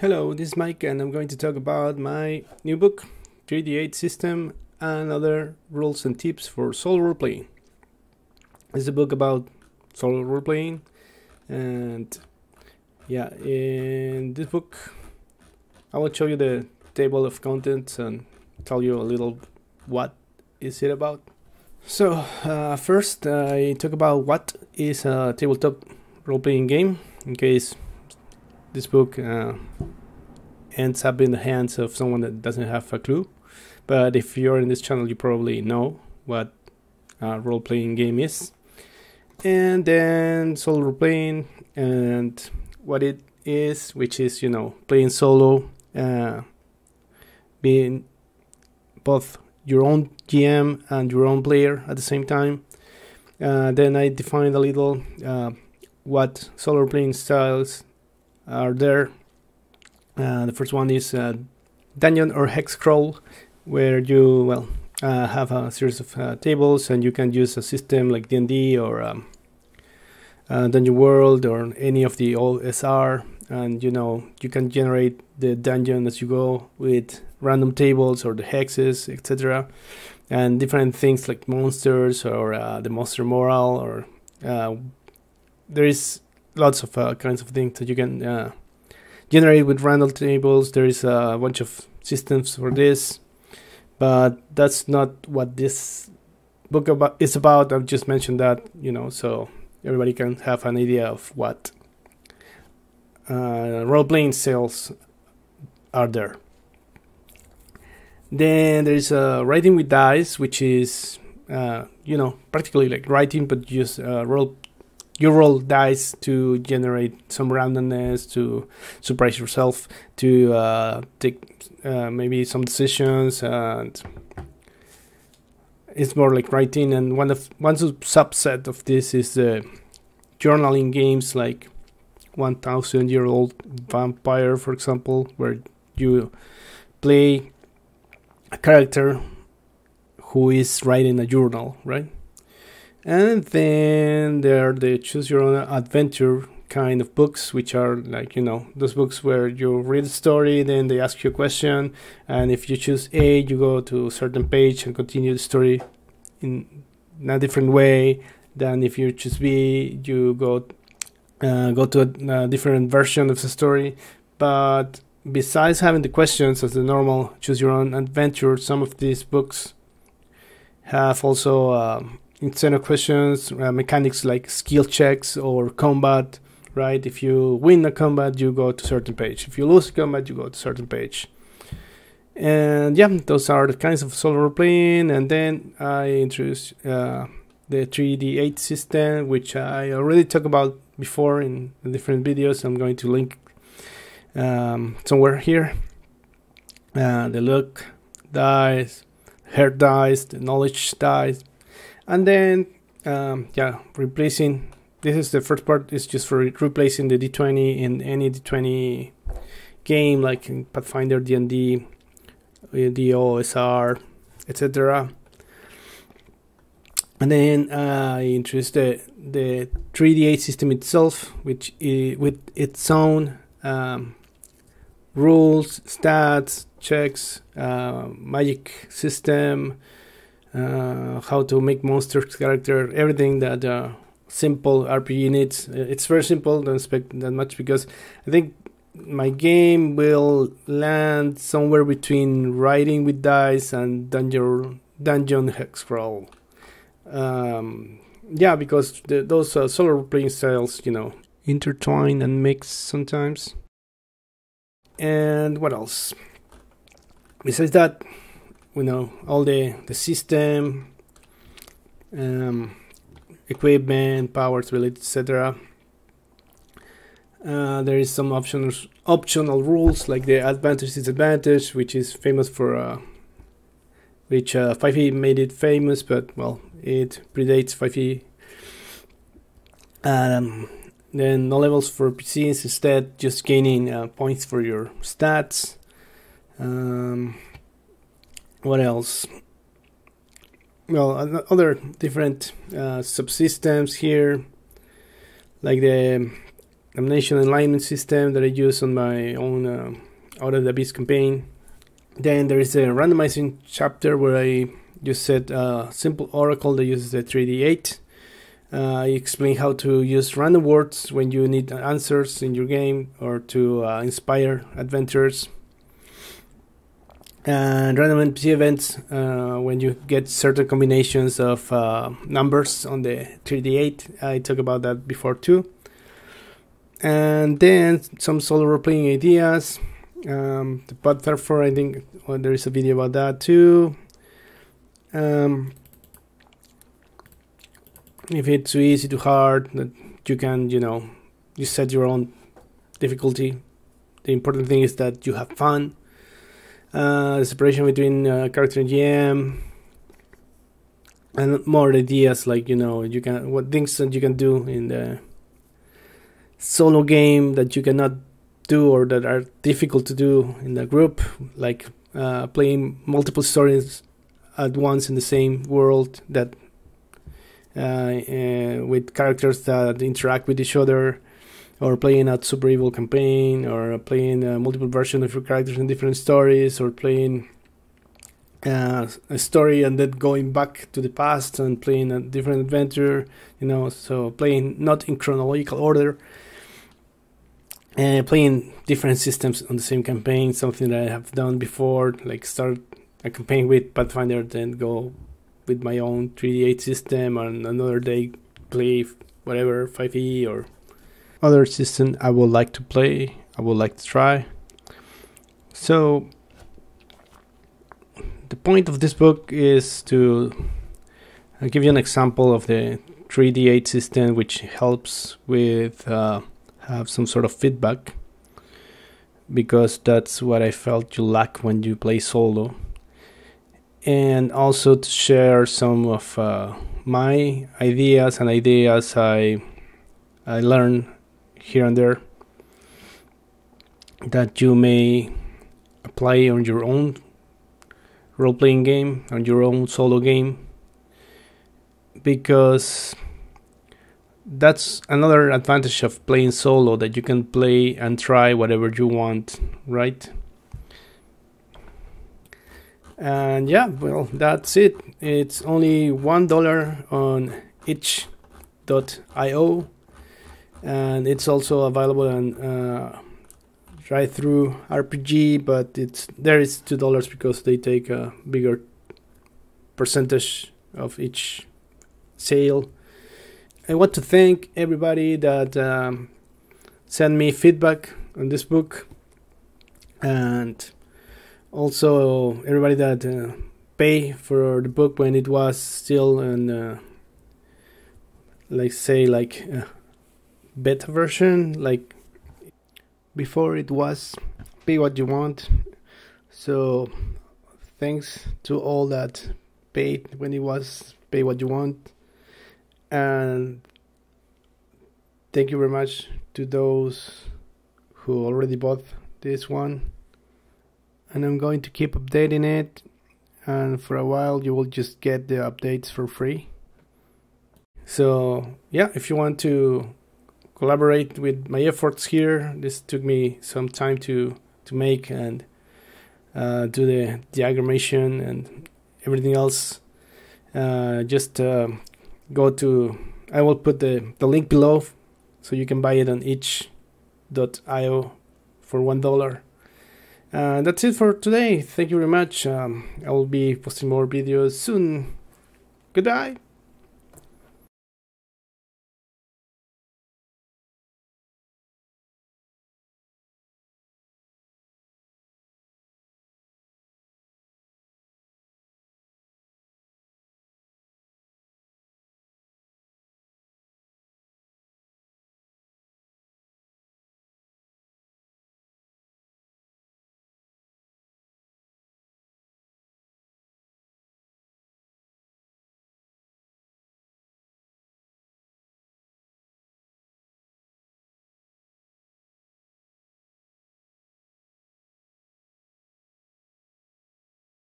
Hello, this is Mike, and I'm going to talk about my new book, 3D8 System and Other Rules and Tips for Solo Role Playing. It's a book about solo role playing, and in this book, I will show you the table of contents and tell you a little what is it about. So, first, I talk about what is a tabletop role playing game, in case this book ends up in the hands of someone that doesn't have a clue. But if you're in this channel, you probably know what a role-playing game is. And then solo role-playing and what it is, which is, playing solo, being both your own GM and your own player at the same time. Then I defined a little what solo playing styles are there. The first one is dungeon or hex crawl, where you have a series of tables, and you can use a system like D&D or Dungeon World or any of the old SR, and you can generate the dungeon as you go with random tables or the hexes, etc., and different things like monsters or the monster moral, or there is lots of kinds of things that you can generate with random tables. There is a bunch of systems for this, but that's not what this book is about. I've just mentioned that, so everybody can have an idea of what role-playing styles are there. Then there is writing with dice, which is practically like writing, but just you roll dice to generate some randomness, to surprise yourself, to take maybe some decisions, and it's more like writing. And one subset of this is the journaling games, like 1,000-year-old Vampire, for example, where you play a character who is writing a journal, right? And then there are the choose your own adventure kind of books, which are like, those books where you read a story, then they ask you a question, and if you choose A, you go to a certain page and continue the story in a different way. Then if you choose B, you go to a different version of the story. But besides having the questions as the normal choose your own adventure, some of these books have also instead of questions, mechanics like skill checks or combat, right? If you win a combat, you go to a certain page. If you lose a combat, you go to a certain page. And those are the kinds of solo role playing. And then I introduced the 3D8 system, which I already talked about before in different videos. I'm going to link somewhere here. The luck dice, heart dice, the knowledge dice. And then, replacing, this is the first part, is just for replacing the D20 in any D20 game, like in Pathfinder, D&D, DOSR, etc. And then I introduced the 3D8 system itself, which is with its own rules, stats, checks, magic system, how to make monsters character, everything that simple RPG needs. It's very simple, don't expect that much, because I think my game will land somewhere between writing with dice and dungeon hex crawl. Because those solo playing styles, intertwine and mix sometimes. And what else? Besides that, all the system, equipment, powers related, etc. There is some optional rules, like the advantage disadvantage, which is famous for which 5e made it famous, but it predates 5e. Then no levels for PCs, instead just gaining points for your stats. What else? Other different subsystems here, like the damnation alignment system that I use on my own Out of the Abyss campaign. Then there is a randomizing chapter where I just set a simple oracle that uses the 3d8. I explain how to use random words when you need answers in your game or to inspire adventures. And random NPC events when you get certain combinations of numbers on the 3d8. I talked about that before too. And then some solo role-playing ideas. The Pod Therefore, I think there is a video about that too. If it's too easy, too hard, that you can, you set your own difficulty. The important thing is that you have fun. The separation between character and GM, and more ideas like you can what things that you can do in the solo game that you cannot do or that are difficult to do in the group, like playing multiple stories at once in the same world that with characters that interact with each other, or playing a super evil campaign, or playing multiple versions of your characters in different stories, or playing a story and then going back to the past and playing a different adventure, so playing not in chronological order, playing different systems on the same campaign, something that I have done before, like start a campaign with Pathfinder, then go with my own 3d8 system, and another day play whatever 5e or other system I would like to play, I would like to try. So the point of this book is to give you an example of the 3d8 system, which helps with have some sort of feedback, because that's what I felt you lack when you play solo, and also to share some of my ideas and ideas I learned here and there that you may apply on your own role-playing game, on your own solo game, because that's another advantage of playing solo, that you can play and try whatever you want, right? And yeah, well, that's it. It's only $1 on itch.io, and it's also available on Drive-Thru RPG, but there is $2 because they take a bigger percentage of each sale. I want to thank everybody that sent me feedback on this book, and also everybody that paid for the book when it was still in beta version, like before it was pay what you want. So thanks to all that paid when it was pay what you want, and thank you very much to those who already bought this one. And I'm going to keep updating it, and for a while you will just get the updates for free. So yeah, if you want to collaborate with my efforts here, this took me some time to make and do the diagrammation and everything else. Just go to, I will put the link below so you can buy it on itch.io for $1. That's it for today. Thank you very much. I will be posting more videos soon. Goodbye.